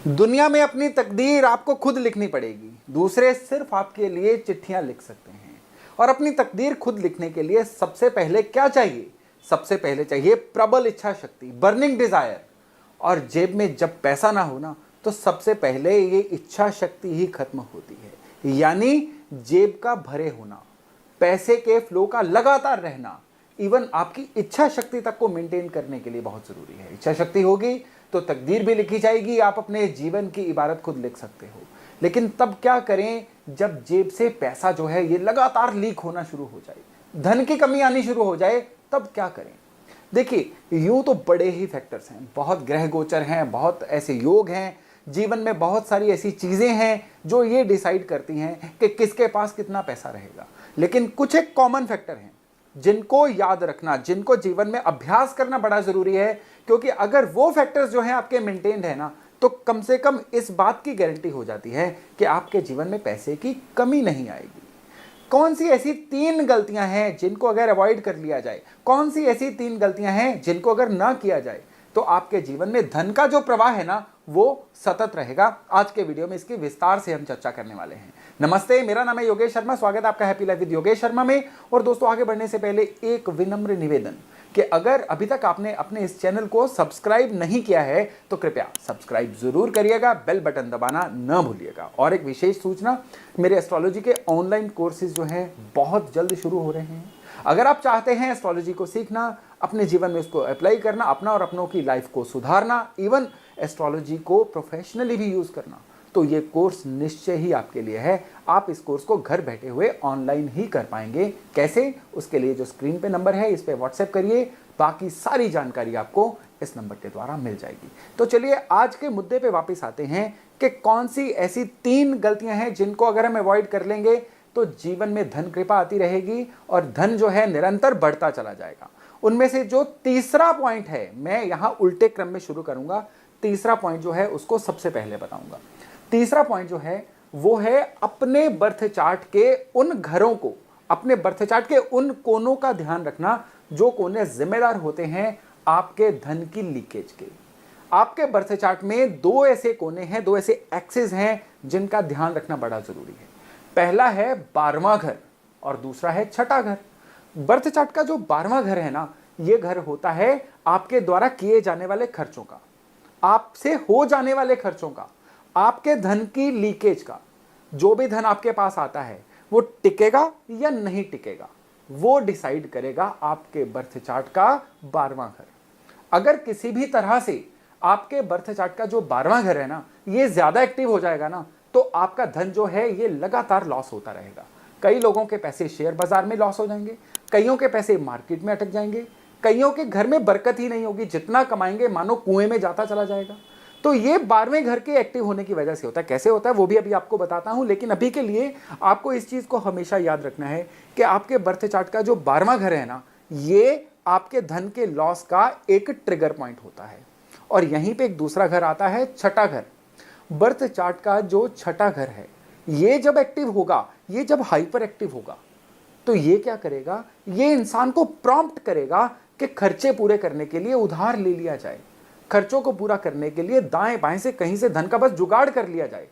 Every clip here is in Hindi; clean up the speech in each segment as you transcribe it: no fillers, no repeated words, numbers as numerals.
दुनिया में अपनी तकदीर आपको खुद लिखनी पड़ेगी। दूसरे सिर्फ आपके लिए चिट्ठियां लिख सकते हैं। और अपनी तकदीर खुद लिखने के लिए सबसे पहले क्या चाहिए? सबसे पहले चाहिए प्रबल इच्छा शक्ति, बर्निंग डिजायर। और जेब में जब पैसा ना हो ना, तो सबसे पहले ये इच्छा शक्ति ही खत्म होती है। यानी जेब का भरे होना, पैसे के फ्लो का लगातार रहना, इवन आपकी इच्छा शक्ति तक को मेंटेन करने के लिए बहुत जरूरी है। इच्छा शक्ति होगी तो तकदीर भी लिखी जाएगी। आप अपने जीवन की इबारत खुद लिख सकते हो। लेकिन तब क्या करें जब जेब से पैसा जो है ये लगातार लीक होना शुरू हो जाए, धन की कमी आनी शुरू हो जाए, तब क्या करें? देखिए, यूं तो बड़े ही फैक्टर्स हैं, बहुत ग्रह गोचर हैं, बहुत ऐसे योग हैं, जीवन में बहुत सारी ऐसी चीजें हैं जो ये डिसाइड करती हैं कि किसके पास कितना पैसा रहेगा। लेकिन कुछ एक कॉमन फैक्टर हैं जिनको याद रखना, जिनको जीवन में अभ्यास करना बड़ा जरूरी है। क्योंकि अगर वो फैक्टर्स जो हैं आपके मेंटेन्ड है ना, तो कम से कम इस बात की गारंटी हो जाती है कि आपके जीवन में पैसे की कमी नहीं आएगी। कौन सी ऐसी 3 गलतियां हैं जिनको अगर अवॉइड कर लिया जाए, कौन सी ऐसी 3 गलतियां हैं जिनको अगर ना किया जाए, तो आपके जीवन में धन का जो प्रवाह है ना, वो सतत रहेगा। आज के वीडियो में इसकी विस्तार से हम चर्चा करने वाले हैं। नमस्ते, मेरा नाम है योगेश शर्मा। स्वागत है आपका happy life with Yogesh Sharma में। और दोस्तों, आगे बढ़ने से पहले एक विनम्र निवेदन कि अगर अभी तक आपने अपने इस चैनल को सब्सक्राइब नहीं किया है तो कृपया सब्सक्राइब जरूर करिएगा, बेल बटन दबाना न भूलिएगा। और एक विशेष सूचना, मेरे एस्ट्रोलॉजी के ऑनलाइन कोर्सेज जो हैं बहुत जल्द शुरू हो रहे हैं। अगर आप चाहते हैं एस्ट्रोलॉजी को सीखना, अपने जीवन में उसको अप्लाई करना, अपना और अपनों की लाइफ को सुधारना, इवन एस्ट्रोलॉजी को प्रोफेशनली भी यूज करना, तो ये कोर्स निश्चय ही आपके लिए है। आप इस कोर्स को घर बैठे हुए ऑनलाइन ही कर पाएंगे। कैसे? उसके लिए जो स्क्रीन पे नंबर है, इस पे व्हाट्सएप करिए, बाकी सारी जानकारी आपको इस नंबर के द्वारा मिल जाएगी। तो चलिए आज के मुद्दे पे वापस आते हैं कि कौन सी ऐसी 3 गलतियां हैं जिनको अगर हम अवॉइड कर लेंगे तो जीवन में धन कृपा आती रहेगी और धन जो है निरंतर बढ़ता चला जाएगा। उनमें से जो तीसरा पॉइंट है, मैं यहां उल्टे क्रम में शुरू करूंगा। तीसरा पॉइंट जो है उसको सबसे पहले बताऊंगा। तीसरा पॉइंट जो है वो है अपने बर्थ चार्ट के उन घरों को, अपने बर्थ चार्ट के उन कोनों का ध्यान रखना जो कोने जिम्मेदार होते हैं आपके धन की लीकेज के। आपके बर्थ चार्ट में 2 ऐसे कोने हैं, 2 ऐसे एक्सिस हैं जिनका ध्यान रखना बड़ा जरूरी है। पहला है 12वां घर और दूसरा है छठा घर। बर्थ चार्ट का जो 12वां घर है ना, ये घर होता है आपके द्वारा किए जाने वाले खर्चों का, आपसे हो जाने वाले खर्चों का, आपके धन की लीकेज का। जो भी धन आपके पास आता है वो टिकेगा या नहीं टिकेगा, वो डिसाइड करेगा आपके बर्थ चार्ट का 12वां घर। अगर किसी भी तरह से आपके बर्थ चार्ट का जो 12वां घर है ना, ये ज्यादा एक्टिव हो जाएगा ना, तो आपका धन जो है ये लगातार लॉस होता रहेगा। कई लोगों के पैसे शेयर बाजार में लॉस हो जाएंगे, कईयों के पैसे मार्केट में अटक जाएंगे, कईयों के घर में बरकत ही नहीं होगी, जितना कमाएंगे मानो कुएं में जाता चला जाएगा। तो ये 12वें घर के एक्टिव होने की वजह से होता है। कैसे होता है वो भी अभी आपको बताता हूं, लेकिन अभी के लिए आपको इस चीज को हमेशा याद रखना है कि आपके बर्थ चार्ट का जो 12वां घर है ना, ये आपके धन के लॉस का एक ट्रिगर पॉइंट होता है। और यहीं पे एक दूसरा घर आता है, छठा घर। बर्थ चार्ट का जो छठा घर है, ये जब एक्टिव होगा, ये जब हाइपर एक्टिव होगा, तो ये क्या करेगा? ये इंसान को प्रॉम्प्ट करेगा कि खर्चे पूरे करने के लिए उधार ले लिया जाए, खर्चों को पूरा करने के लिए दाएं बाएं से कहीं से धन का बस जुगाड़ कर लिया जाए।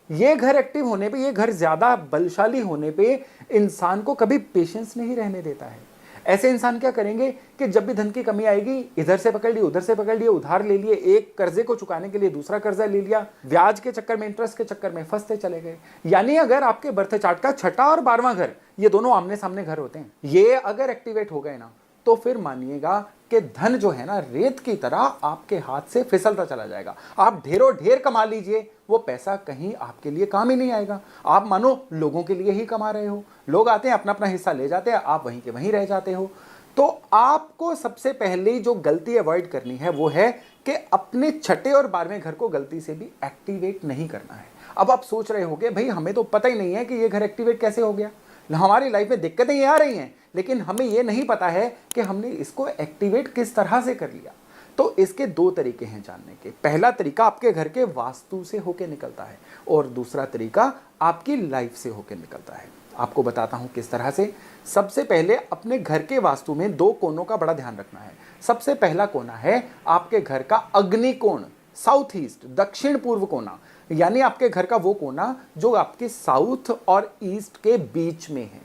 ये घर एक्टिव होने पे, ये घर ज्यादा बलशाली होने पे इंसान को कभी पेशेंस नहीं रहने देता है। ऐसे इंसान क्या करेंगे कि जब भी धन की कमी आएगी, इधर से पकड़ लिए, उधर से पकड़ लिए, उधार ले लिए, एक कर्जे को चुकाने के लिए दूसरा कर्जा ले लिया, ब्याज के चक्कर में, इंटरेस्ट के चक्कर में फंसते चले गए। यानी अगर आपके बर्थ चार्ट का छठा और 12वां घर, ये दोनों आमने सामने घर होते हैं, ये अगर एक्टिवेट हो गए ना, तो फिर मानिएगा कि धन जो है ना, रेत की तरह आपके हाथ से फिसलता चला जाएगा। आप ढेरों ढेर कमा लीजिए, वो पैसा कहीं आपके लिए काम ही नहीं आएगा। आप मानो लोगों के लिए ही कमा रहे हो, लोग आते हैं अपना अपना हिस्सा ले जाते हैं, आप वहीं के वहीं रह जाते हो। तो आपको सबसे पहले जो गलती अवॉइड करनी है वो है कि अपने छठे और 12वें घर को गलती से भी एक्टिवेट नहीं करना है। अब आप सोच रहे होगे, भाई हमें तो पता ही नहीं है कि ये घर एक्टिवेट कैसे हो गया, हमारी लाइफ में दिक्कतें ये आ रही हैं, लेकिन हमें ये नहीं पता है कि हमने इसको एक्टिवेट किस तरह से कर लिया। तो इसके 2 तरीके हैं जानने के। पहला तरीका आपके घर के वास्तु से होके निकलता है और दूसरा तरीका आपकी लाइफ से होके निकलता है। आपको बताता हूं किस तरह से। सबसे पहले अपने घर के वास्तु में 2 कोनों का बड़ा ध्यान रखना है। सबसे पहला कोना है आपके घर का अग्नि कोण। साउथ ईस्ट, दक्षिण पूर्व कोना, यानी आपके घर का वो कोना जो आपके साउथ और ईस्ट के बीच में है।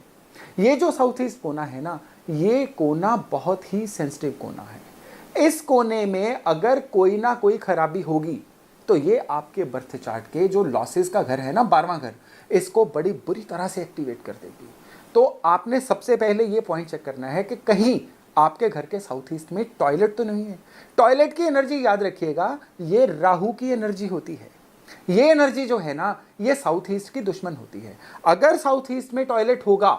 ये जो साउथ ईस्ट कोना है ना, ये कोना बहुत ही सेंसिटिव कोना है। इस कोने में अगर कोई ना कोई खराबी होगी तो ये आपके बर्थ चार्ट के जो लॉसेस का घर है ना, 12वां घर, इसको बड़ी बुरी तरह से एक्टिवेट कर देगी। तो आपने सबसे पहले ये पॉइंट चेक करना है कि कहीं आपके घर के साउथ ईस्ट में टॉयलेट तो नहीं है। टॉयलेट की एनर्जी याद रखिएगा, ये राहु की एनर्जी होती है। ये एनर्जी जो है ना, ये साउथ ईस्ट की दुश्मन होती है। अगर साउथ ईस्ट में टॉयलेट होगा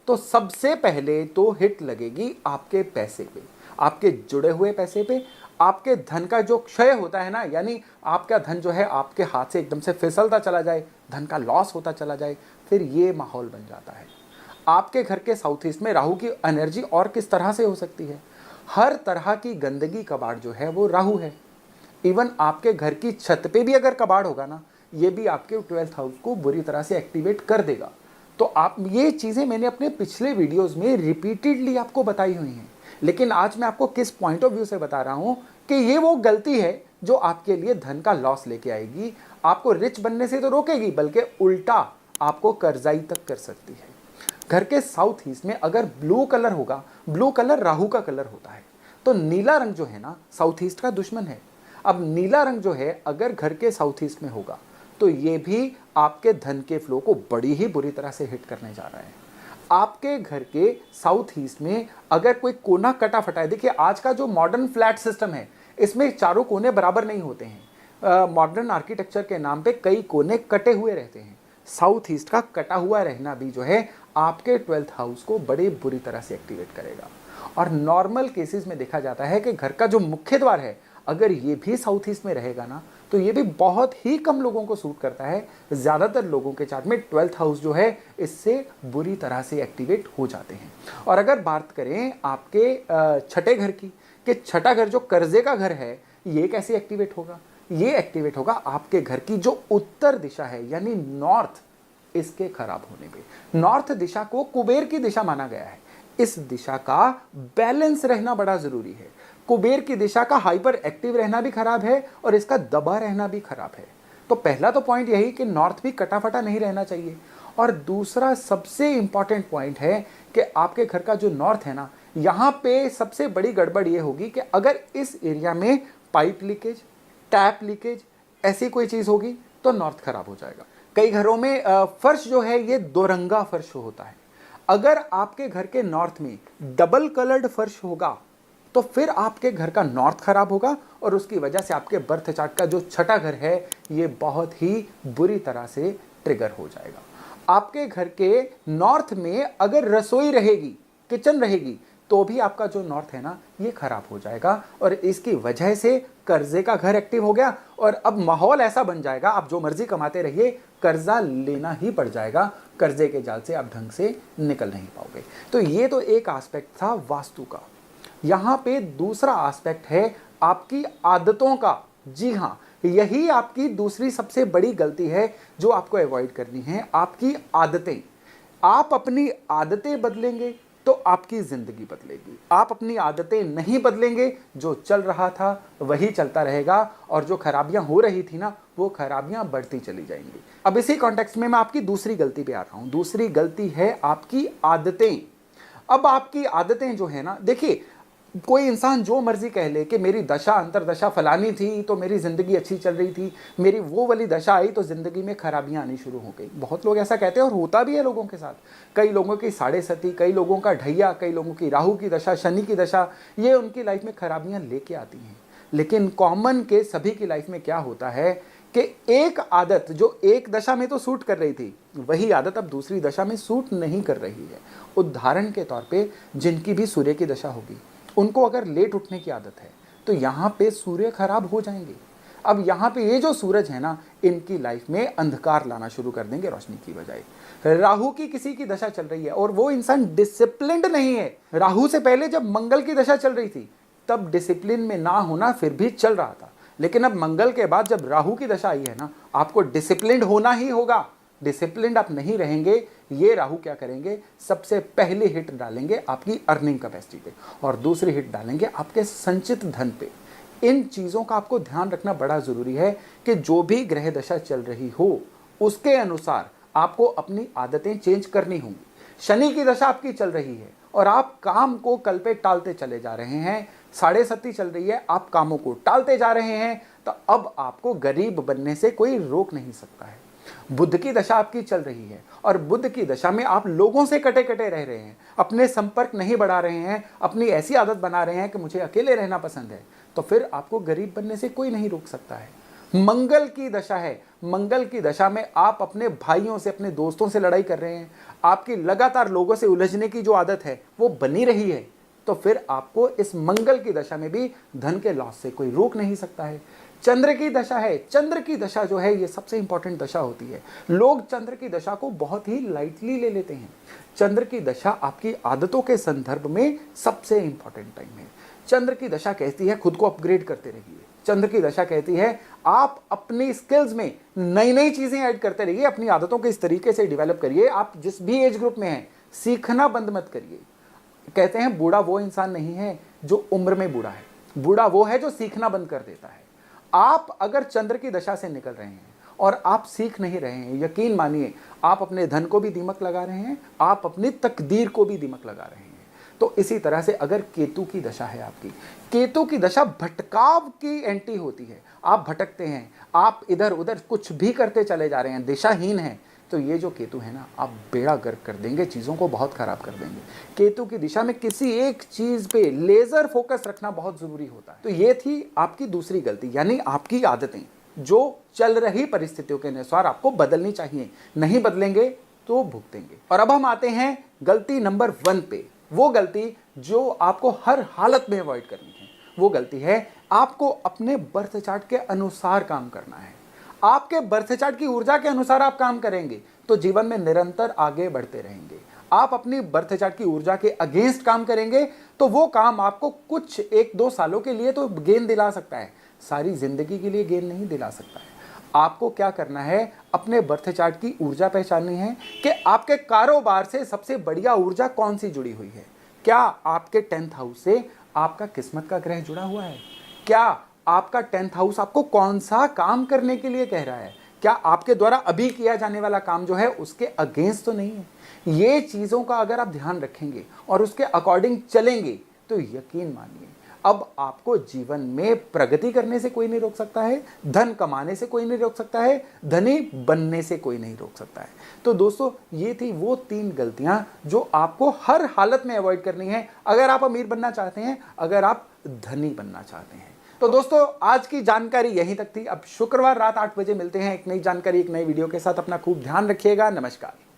तो सबसे पहले तो हिट लगेगी आपके पैसे पे, आपके जुड़े हुए पैसे पे, आपके धन का जो क्षय होता है ना, यानी आपका धन जो है आपके हाथ से एकदम से फिसलता चला जाए, धन का लॉस होता चला जाए, फिर ये माहौल बन जाता है। आपके घर के साउथ ईस्ट में राहु की एनर्जी और किस तरह से हो सकती है? हर तरह की गंदगी कबाड़ जो है वो राहु है। इवन आपके घर की छत पे भी अगर कबाड़ होगा ना, ये भी आपके 12th हाउस को बुरी तरह से एक्टिवेट कर देगा। तो आप ये चीज़ें मैंने अपने पिछले वीडियोस में रिपीटेडली आपको बताई हुई हैं, लेकिन आज मैं आपको किस पॉइंट ऑफ व्यू से बता रहा हूँ कि ये वो गलती है जो आपके लिए धन का लॉस लेके आएगी, आपको रिच बनने से तो रोकेगी, बल्कि उल्टा आपको कर्जाई तक कर सकती है। घर के साउथ ईस्ट में अगर ब्लू कलर होगा, ब्लू कलर राहु का कलर होता है, तो नीला रंग जो है ना, साउथ ईस्ट का दुश्मन है। अब नीला रंग जो है अगर घर के साउथ ईस्ट में होगा तो ये भी आपके धन के फ्लो को बड़ी ही बुरी तरह से हिट करने जा रहा है। आपके घर के साउथ ईस्ट में अगर कोई कोना कटा फटा है, देखिए आज का जो मॉडर्न फ्लैट सिस्टम है इसमें चारों कोने बराबर नहीं होते हैं। मॉडर्न आर्किटेक्चर के नाम पे कई कोने कटे हुए रहते हैं। साउथ ईस्ट का कटा हुआ रहना भी जो है आपके 12th हाउस को बड़ी बुरी तरह से एक्टिवेट करेगा। और नॉर्मल केसेस में देखा जाता है कि घर का जो मुख्य द्वार है अगर ये भी साउथ ईस्ट में रहेगा ना, तो ये भी बहुत ही कम लोगों को सूट करता है। ज़्यादातर लोगों के चार्ट में 12th हाउस जो है इससे बुरी तरह से एक्टिवेट हो जाते हैं। और अगर बात करें आपके छठे घर की, कि छठा घर जो कर्जे का घर है, ये कैसे एक्टिवेट होगा? ये एक्टिवेट होगा आपके घर की जो उत्तर दिशा है, यानी नॉर्थ, इसके खराब होने पे। नॉर्थ दिशा को कुबेर की दिशा माना गया है। इस दिशा का बैलेंस रहना बड़ा जरूरी है। कुबेर की दिशा का हाइपर एक्टिव रहना भी खराब है और इसका दबा रहना भी खराब है। तो पहला तो पॉइंट यही कि नॉर्थ भी कटाफटा नहीं रहना चाहिए। और दूसरा सबसे इंपॉर्टेंट पॉइंट है कि आपके घर का जो नॉर्थ है ना, यहाँ पे सबसे बड़ी गड़बड़ ये होगी कि अगर इस एरिया में पाइप लीकेज, टैप लीकेज, ऐसी कोई चीज़ होगी तो नॉर्थ खराब हो जाएगा। कई घरों में फर्श जो है ये दोरंगा फर्श होता है। अगर आपके घर के नॉर्थ में डबल कलर्ड फर्श होगा तो फिर आपके घर का नॉर्थ खराब होगा और उसकी वजह से आपके बर्थ चार्ट का जो छठा घर है ये बहुत ही बुरी तरह से ट्रिगर हो जाएगा। आपके घर के नॉर्थ में अगर रसोई रहेगी, किचन रहेगी, तो भी आपका जो नॉर्थ है ना ये खराब हो जाएगा और इसकी वजह से कर्जे का घर एक्टिव हो गया और अब माहौल ऐसा बन जाएगा, आप जो मर्जी कमाते रहिए, कर्जा लेना ही पड़ जाएगा। कर्जे के जाल से आप ढंग से निकल नहीं पाओगे। तो ये तो एक एस्पेक्ट था वास्तु का। यहाँ पे दूसरा एस्पेक्ट है आपकी आदतों का। जी हाँ, यही आपकी दूसरी सबसे बड़ी गलती है जो आपको अवॉइड करनी है, आपकी आदतें। आप अपनी आदतें बदलेंगे तो आपकी जिंदगी बदलेगी। आप अपनी आदतें नहीं बदलेंगे, जो चल रहा था वही चलता रहेगा और जो खराबियां हो रही थी ना, वो खराबियां बढ़ती चली जाएंगी। अब इसी कॉन्टेक्स्ट में मैं आपकी दूसरी गलती पे आ रहा हूं। दूसरी गलती है आपकी आदतें। अब आपकी आदतें जो है ना, देखिए कोई इंसान जो मर्जी कह ले कि मेरी दशा अंतरदशा फलानी थी तो मेरी ज़िंदगी अच्छी चल रही थी, मेरी वो वाली दशा आई तो ज़िंदगी में खराबियां आनी शुरू हो गई। बहुत लोग ऐसा कहते हैं और होता भी है लोगों के साथ। कई लोगों की साढ़े सती, कई लोगों का ढैया, कई लोगों की राहु की दशा, शनि की दशा, ये उनकी लाइफ में खराबियाँ लेके आती हैं। लेकिन कॉमन के सभी की लाइफ में क्या होता है कि एक आदत जो एक दशा में तो सूट कर रही थी, वही आदत अब दूसरी दशा में सूट नहीं कर रही है। उदाहरण के तौर पे जिनकी भी सूर्य की दशा होगी, उनको अगर लेट उठने की आदत है तो यहाँ पे सूर्य खराब हो जाएंगे। अब यहाँ पे ये जो सूरज है ना, इनकी लाइफ में अंधकार लाना शुरू कर देंगे रोशनी की बजाय। राहु की किसी की दशा चल रही है और वो इंसान डिसिप्लिन्ड नहीं है। राहु से पहले जब मंगल की दशा चल रही थी तब डिसिप्लिन में ना होना फिर भी चल रहा था, लेकिन अब मंगल के बाद जब राहु की दशा आई है ना, आपको डिसिप्लिन्ड होना ही होगा। डिसिप्लिन्ड आप नहीं रहेंगे, ये राहु क्या करेंगे, सबसे पहले हिट डालेंगे आपकी अर्निंग कैपेसिटी पे और दूसरी हिट डालेंगे आपके संचित धन पे। इन चीज़ों का आपको ध्यान रखना बड़ा ज़रूरी है कि जो भी ग्रह दशा चल रही हो उसके अनुसार आपको अपनी आदतें चेंज करनी होंगी। शनि की दशा आपकी चल रही है और आप काम को कल पे टालते चले जा रहे हैं, 7.5 चल रही है, आप कामों को टालते जा रहे हैं, तो अब आपको गरीब बनने से कोई रोक नहीं सकता है। बुध की दशा आपकी चल रही है और बुध की दशा में आप लोगों से कटे कटे रह रहे हैं, अपने संपर्क नहीं बढ़ा रहे हैं, अपनी ऐसी आदत बना रहे हैं कि मुझे अकेले रहना पसंद है, तो फिर आपको गरीब बनने से कोई नहीं रोक सकता है। मंगल की दशा है, मंगल की दशा में आप अपने भाइयों से, अपने दोस्तों से लड़ाई कर रहे हैं, आपकी लगातार लोगों से उलझने की जो आदत है वो बनी रही है, तो फिर आपको इस मंगल की दशा में भी धन के लॉस से कोई रोक नहीं सकता है। चंद्र की दशा है, चंद्र की दशा जो है ये सबसे इंपॉर्टेंट दशा होती है। लोग चंद्र की दशा को बहुत ही लाइटली ले लेते हैं। चंद्र की दशा आपकी आदतों के संदर्भ में सबसे इंपॉर्टेंट टाइम है। चंद्र की दशा कहती है खुद को अपग्रेड करते रहिए। चंद्र की दशा कहती है आप अपनी स्किल्स में नई नई चीजें ऐड करते रहिए, अपनी आदतों को इस तरीके से डेवलप करिए। आप जिस भी एज ग्रुप में हैं, सीखना बंद मत करिए। कहते हैं बूढ़ा वो इंसान नहीं है जो उम्र में बूढ़ा है, बूढ़ा वो है जो सीखना बंद कर देता है। आप अगर चंद्र की दशा से निकल रहे हैं और आप सीख नहीं रहे हैं, यकीन मानिए आप अपने धन को भी दीमक लगा रहे हैं, आप अपनी तकदीर को भी दीमक लगा रहे हैं। तो इसी तरह से अगर केतु की दशा है आपकी, केतु की दशा भटकाव की एंटी होती है। आप भटकते हैं, आप इधर उधर कुछ भी करते चले जा रहे हैं, दिशाहीन हैं, तो ये जो केतु है ना, आप बेड़ा गर्क कर देंगे, चीज़ों को बहुत खराब कर देंगे। केतु की दिशा में किसी एक चीज़ पे लेज़र फोकस रखना बहुत ज़रूरी होता है। तो ये थी आपकी दूसरी गलती, यानी आपकी आदतें जो चल रही परिस्थितियों के अनुसार आपको बदलनी चाहिए, नहीं बदलेंगे तो भुगतेंगे। और अब हम आते हैं गलती नंबर 1 पे। वो गलती जो आपको हर हालत में अवॉइड करनी है, वो गलती है आपको अपने बर्थ चार्ट के अनुसार काम करना है। आपके बर्थ चार्ट की ऊर्जा के अनुसार आप काम करेंगे तो जीवन में निरंतर आगे बढ़ते रहेंगे। आप अपनी बर्थ चार्ट की ऊर्जा के अगेंस्ट काम करेंगे तो वो काम आपको कुछ 1-2 सालों के लिए तो गेन दिला सकता है, सारी जिंदगी के लिए गेन नहीं दिला सकता है। आपको क्या करना है, अपने बर्थ चार्ट की ऊर्जा पहचाननी है कि आपके कारोबार से सबसे बढ़िया ऊर्जा कौन सी जुड़ी हुई है। क्या आपके 10th हाउस से आपका किस्मत का ग्रह जुड़ा हुआ है? क्या आपका 10th हाउस आपको कौन सा काम करने के लिए कह रहा है? क्या आपके द्वारा अभी किया जाने वाला काम जो है उसके अगेंस्ट तो नहीं है? ये चीज़ों का अगर आप ध्यान रखेंगे और उसके अकॉर्डिंग चलेंगे तो यकीन मानिए अब आपको जीवन में प्रगति करने से कोई नहीं रोक सकता है, धन कमाने से कोई नहीं रोक सकता है, धनी बनने से कोई नहीं रोक सकता है। तो दोस्तों ये थी वो 3 गलतियां जो आपको हर हालत में अवॉइड करनी है अगर आप अमीर बनना चाहते हैं, अगर आप धनी बनना चाहते हैं। तो दोस्तों आज की जानकारी यहीं तक थी। अब शुक्रवार रात 8 बजे मिलते हैं एक नई जानकारी, एक नई वीडियो के साथ। अपना खूब ध्यान रखिएगा। नमस्कार।